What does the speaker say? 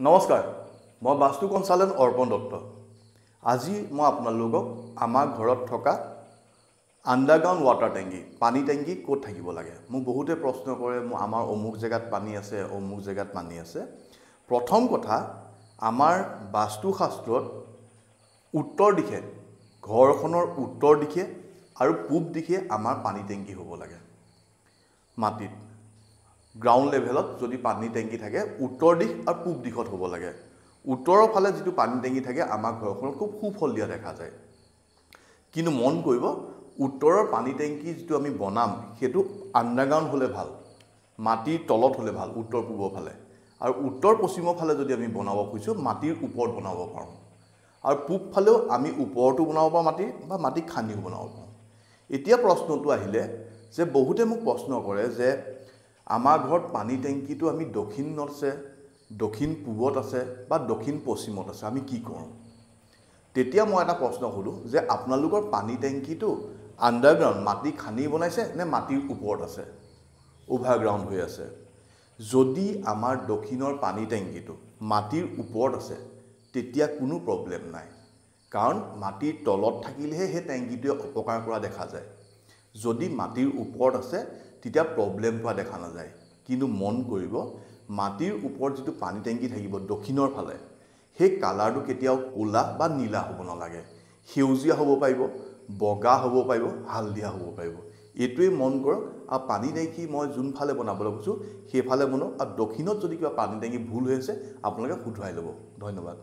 নমস্কাৰ মই বাস্তু কনসালটেন্ট অৰ্পণ দত্ত আজি মই আপোনালোকক আমাৰ ঘৰত থকা আন্ডাৰগ্ৰাউণ্ড ৱাটাৰ টেংকি পানী টেংকি ক'ত থাকিব লাগে মোক বহুতে প্ৰশ্ন কৰে আমাৰ অমুক জেগাত পানী আছে অমুক জেগাত পানী আছে প্ৰথম কথা আমাৰ বাস্তু শাস্ত্ৰত উত্তৰ দিশে ঘৰখনৰ উত্তৰ দিশে আৰু পূব দিশে আমাৰ পানী টেংকি হ'ব লাগে মাটিত গ্ৰাউণ্ড লেভেলত যদি পানী টেংকি থাকে উত্তৰ দিশ আৰু পূব দিশত হ'ব লাগে উত্তৰৰ ফালে যেটো পানী টেংকি থাকে আমাৰ ঘৰখনত খুব সুফল দিয়া দেখা যায় কিন্তু মন কৰিব উত্তৰৰ পানী টেংকি যেটো আমি বনাম হেতু আন্ডাৰগ্ৰাউণ্ড হলে ভাল মাটিৰ তলত হলে ভাল উত্তৰ পূবৰ ফালে আৰু উত্তৰ পশ্চিমৰ ফালে যদি আমি বনাব খুজিছো মাটিৰ ওপৰত বনাব পাৰো আৰু পূব ফালেও আমি ওপৰটো বনাব পাৰো মাটি বা মাটি খান্দিও বনাব পাৰো এতিয়া প্ৰশ্নটো আহিলে যে বহুতে মোক প্ৰশ্ন কৰে যে আমাৰ ঘৰত পানী টেংকিটো আমি দক্ষিণত আছে দক্ষিণ পূবত আছে বা দক্ষিণ পশ্চিমত আছে আমি কি কৰোঁ তেতিয়া মই এটা প্ৰশ্ন হলো যে আপোনালোকৰ পানী টেংকিটো আন্ডাৰগ্ৰাউণ্ড মাটি খানি বনাইছে নে মাটিৰ ওপৰত আছে ওভাৰগ্ৰাউণ্ড হৈ আছে যদি আমাৰ দক্ষিণৰ পানী টেংকিটো মাটিৰ ওপৰত আছে তেতিয়া কোনো প্ৰবলেম নাই কাৰণ মাটিৰ তলত থাকিলেহে হে টেংকিটোৱে অপকাৰ কৰা দেখা যায় যদি মাটিৰ ওপৰত আছে তেতিয়া প্ৰবলেম হোৱা দেখা নাযায় কিন্তু মন কৰিব মাটিৰ ওপৰত যেটো পানী টেংকি থাকিব দক্ষিণৰ ফালে হে কালাৰটো কেতিয়াও কোলা বা নীলা হ'ব নালাগে সেউজীয়া হ'ব পাৰিব বগা হ'ব পাৰিব হালধীয়া হ'ব পাৰিব এটোৱে মন কৰক আৰু পানী টেংকি মই যোন ফালে বনাবলৈ কৈছো সেই ফালে বনাওক আৰু দক্ষিণত যদি কিবা পানী টেংকি ভুল হৈ আছে আপোনালোকে শুধৰাই ল'ব ধন্যবাদ